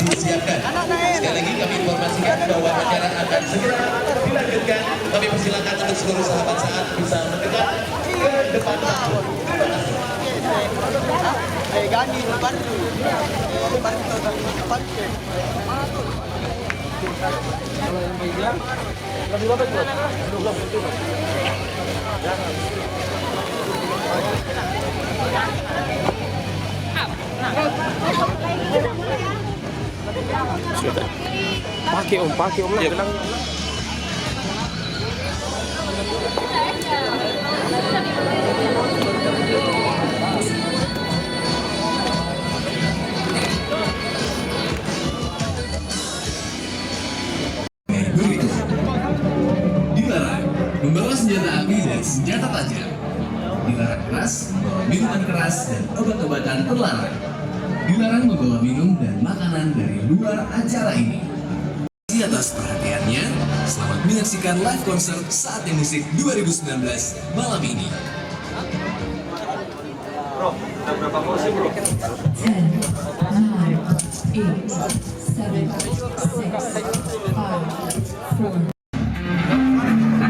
disiapkan. Sekali lagi kami informasikan bahwa acara akan segera dilanjutkan. Kami persilakan untuk seluruh sahabat saat bisa mendekat ke depan. Terima kasih. Pakai om lah bilang. Dilarang membawa senjata api dan senjata tajam. Dilarang keras, membawa minuman keras dan obat-obatan terlarang. Dilarang membawa minum dan makanan dari luar acara ini. Di atas perhatiannya, selamat menyaksikan live concert Saatnya Musik 2019 malam ini. Bro, udah berapa porsi bro? 10, 9, 8, 7, 6, 5, 4.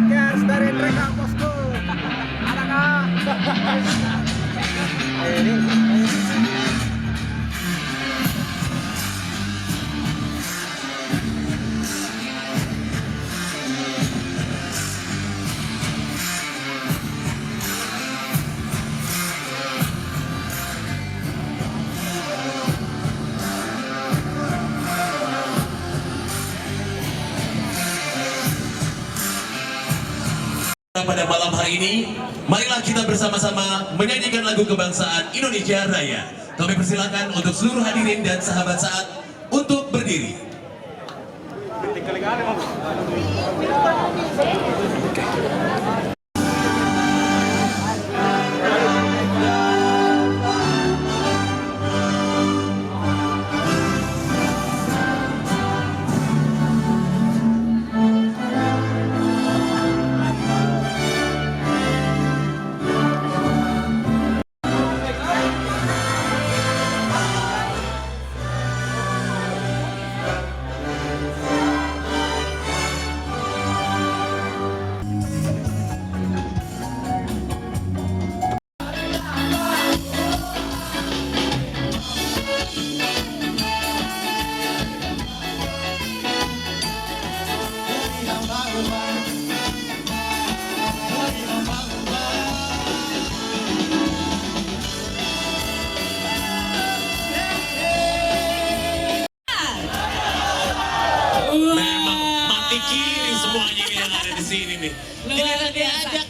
Gas dari mereka bosku. Pada malam hari ini, marilah kita bersama-sama menyanyikan lagu kebangsaan Indonesia Raya. Kami persilakan untuk seluruh hadirin dan sahabat saat untuk berdiri.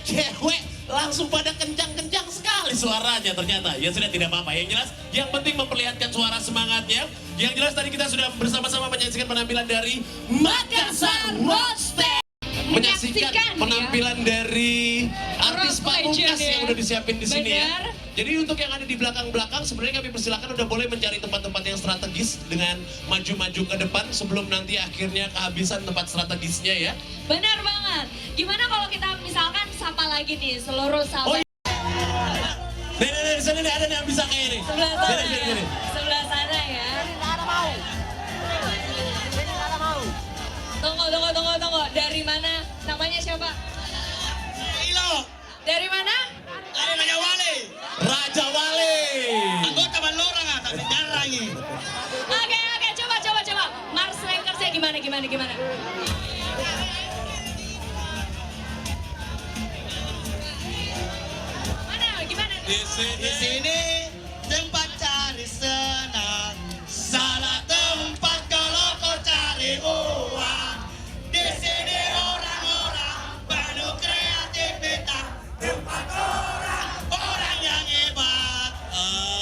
Cewek langsung pada kencang-kencang sekali suaranya ternyata. Ya sudah, tidak apa-apa. Yang jelas, yang penting memperlihatkan suara semangatnya. Yang jelas tadi kita sudah bersama-sama menyaksikan penampilan dari Makassar Roadster. Menyaksikan penampilan dari artis pamungkas yang udah disiapin di sini ya. Jadi untuk yang ada di belakang-belakang sebenarnya kami persilakan udah boleh mencari tempat-tempat yang strategis dengan maju-maju ke depan sebelum nanti akhirnya kehabisan tempat strategisnya ya. Benar banget. Gimana kalau kita misalkan sapa lagi nih seluruh sahabat. Nih, di sana nih ada nih yang bisa kayak ini. Sebelah sana. Sini. Sebelah sana ya. Tunggu. Dari mana? Namanya siapa? Ilo. Dari mana? Dari Raja Wali. Raja Wali. Anggota Balorang tapi jarang ini. Oke, coba. Mars Rankersnya gimana? Gimana? Di sini tempat cari senang, salah tempat kalau kau cari uang. Di sini orang-orang penuh kreativitas, tempat orang yang hebat.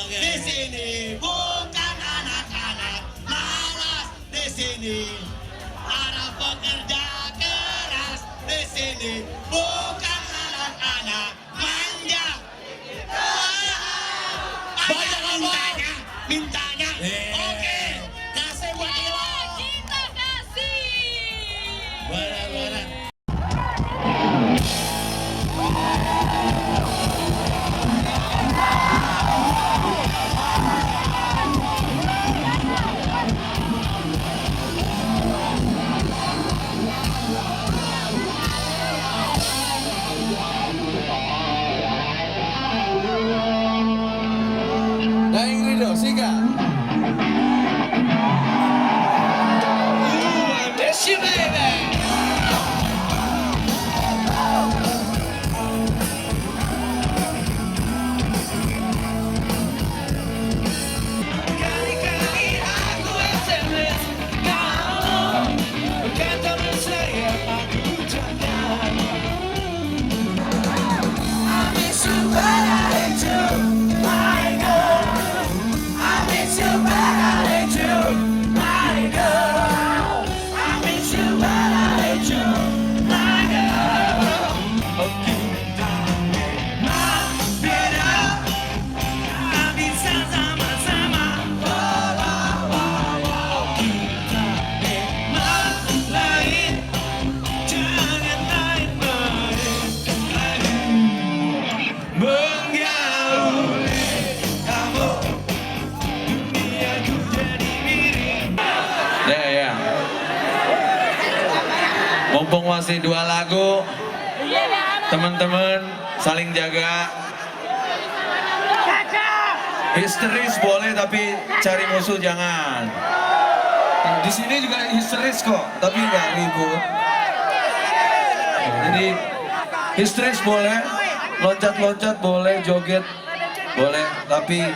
Di sini bukan anak-anak malas, di sini para pekerja keras. Di sini bukan anak-anak manja. Mintanya. Oke. Kasih buat Ilo. Kita kasih. Benar. Mumpung masih 2 lagu, teman-teman saling jaga. Histeris boleh tapi cari musuh jangan. Di sini juga histeris kok, tapi nggak ribut. Jadi histeris boleh, loncat-loncat boleh, joget boleh, tapi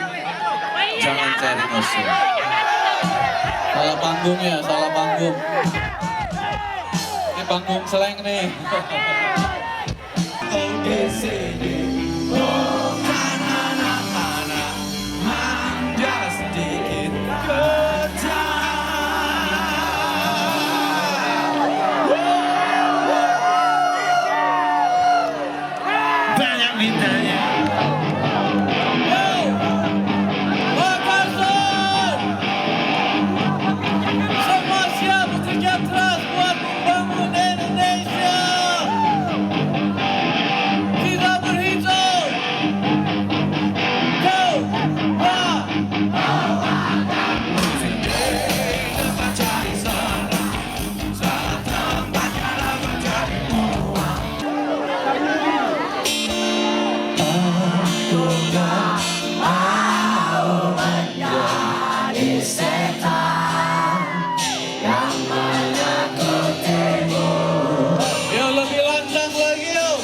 jangan cari musuh. Salah panggung ya, salah panggung. Ini panggung seleng nih. Banyak mintanya. Semua siap bekerja keras buat membangun Indonesia. Kita berhitung. Go, Yuk lebih lantang lagi yuk.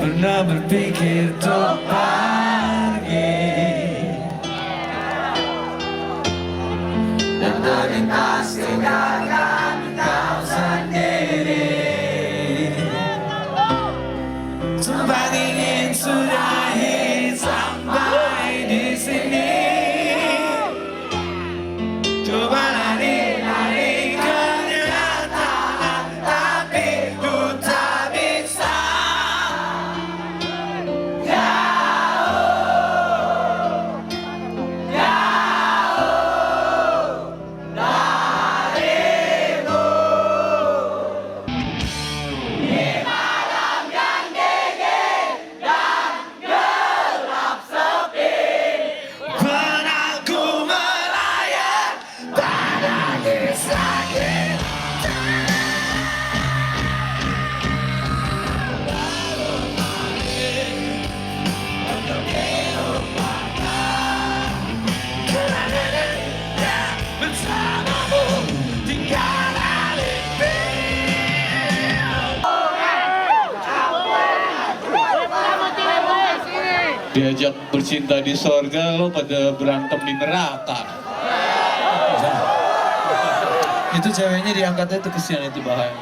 Pernah berpikir untuk pergi dan terlintas tinggalkan kau sendiri. Sempat ingin sudahi sampai di sini. Coba lari-lari kenyataan, tapi ku tak bisa. Diajak bercinta di sorga, lo pada berantem di neraka. Itu ceweknya diangkatnya itu kesian, itu bahaya.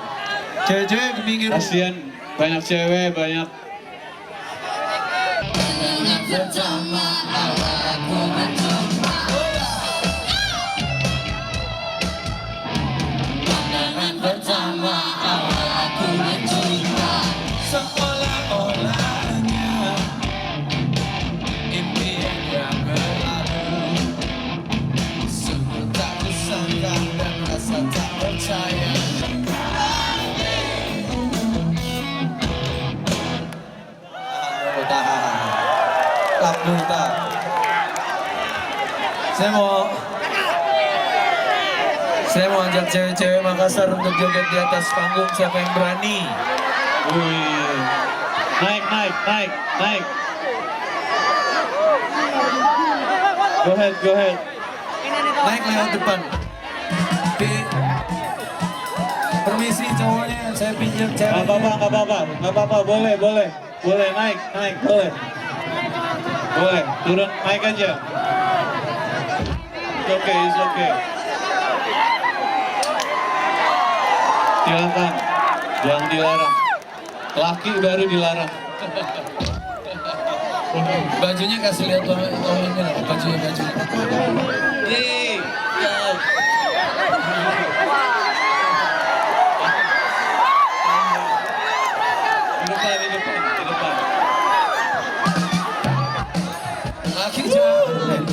Cewek-cewek ke pinggir. Kasian, banyak cewek, banyak. Saya mau ajak cewek-cewek Makassar untuk joget di atas panggung, siapa yang berani? Wih. Naik. Go ahead. Naik lewat depan. Permisi cowoknya, saya pinjam cewek. Nggak apa-apa, boleh, naik, boleh. Boleh, turun, naik aja. It's okay. Silakan, jangan dilarang. Laki baru dilarang. Bajunya kasih lihat bajunya. Nih, di depan. Laki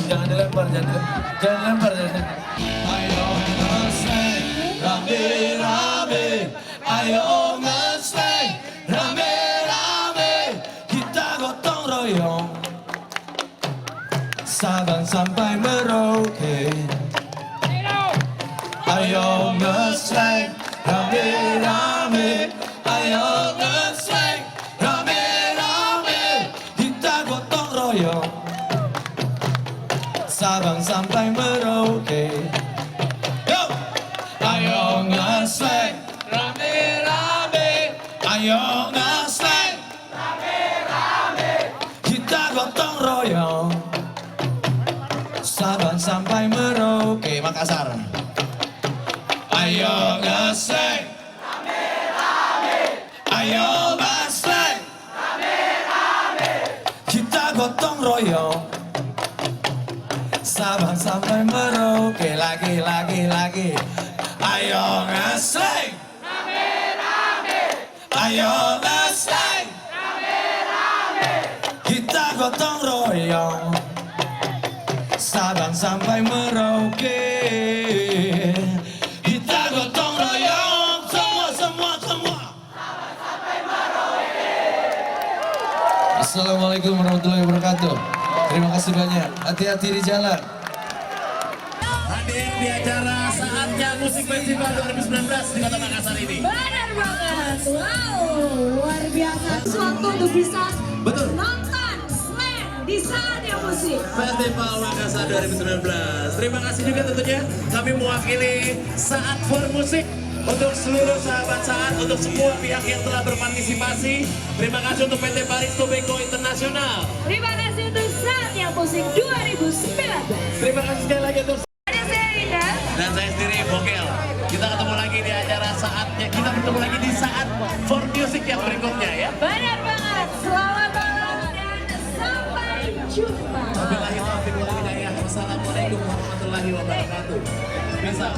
jangan dilempar. Ayo nge-slang, rame-rame. Ayo nge-slang, rame-rame. Kita gotong royong, Sabang sampai Merauke. Ayo nge-slang, rame-rame. Ayo nge-slang, rame-rame. Kita gotong royong, Sabang sampai Merauke. Yo! Ayo nge-slang, rame-rame. Ayo nge-slang, rame-rame. Kita gotong royong, Sabang sampai Merauke. Makassar. Ayo nge-slang, rame-rame. Ayo nge-slang, rame-rame. Kita gotong royong, Sabang sampai Merauke. Lagi. Ayo nge-slang, rame-rame. Ayo nge-slang, rame-rame. Kita gotong royong, Sabang sampai Merauke. Kita gotong royong, semua. Sabang sampai Merauke. Assalamualaikum warahmatullahi wabarakatuh. Terima kasih banyak. Hati-hati di jalan. Hadir di acara saatnya musik festival 2019 di Kota Makassar ini. Benar banget. Wow, luar biasa. Suatu untuk bisa nonton slam di saatnya musik. Festival Makassar 2019. Terima kasih juga tentunya kami mewakili Saat for Musik untuk seluruh sahabat Saat, untuk semua pihak yang telah berpartisipasi. Terima kasih untuk PT Paris Tobacco Internasional. Terima kasih untuk saatnya musik 2019. Terima kasih sekali lagi untuk Ada saya Rina. dan saya sendiri Bokel. Kita ketemu lagi di acara saatnya. Kita bertemu lagi di Saat for Music yang berikutnya ya. Benar banget. Selamat malam dan sampai jumpa. Wabillahi taufiq wal hidayah. Wassalamualaikum warahmatullahi wabarakatuh. Bisa.